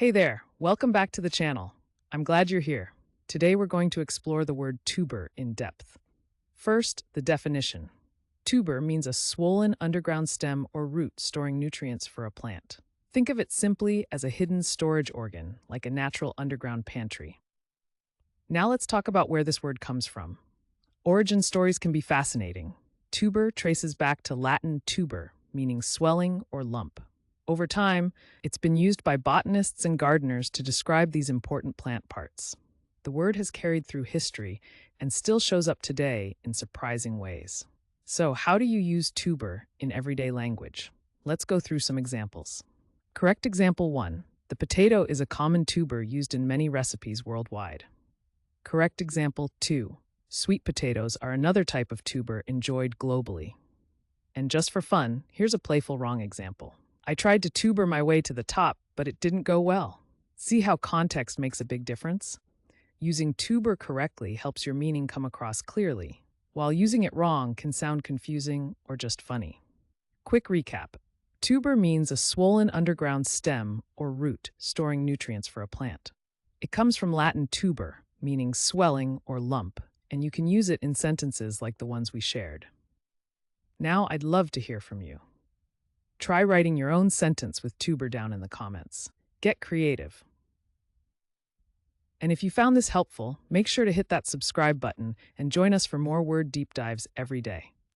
Hey there, welcome back to the channel. I'm glad you're here. Today we're going to explore the word tuber in depth. First, the definition. Tuber means a swollen underground stem or root storing nutrients for a plant. Think of it simply as a hidden storage organ, like a natural underground pantry. Now let's talk about where this word comes from. Origin stories can be fascinating. Tuber traces back to Latin tuber, meaning swelling or lump. Over time, it's been used by botanists and gardeners to describe these important plant parts. The word has carried through history and still shows up today in surprising ways. So, how do you use tuber in everyday language? Let's go through some examples. Correct example 1. The potato is a common tuber used in many recipes worldwide. Correct example 2. Sweet potatoes are another type of tuber enjoyed globally. And just for fun, here's a playful wrong example. I tried to tuber my way to the top, but it didn't go well. See how context makes a big difference? Using tuber correctly helps your meaning come across clearly, while using it wrong can sound confusing or just funny. Quick recap. Tuber means a swollen underground stem or root storing nutrients for a plant. It comes from Latin tuber, meaning swelling or lump, and you can use it in sentences like the ones we shared. Now I'd love to hear from you. Try writing your own sentence with tuber down in the comments. Get creative. And if you found this helpful, make sure to hit that subscribe button and join us for more word deep dives every day.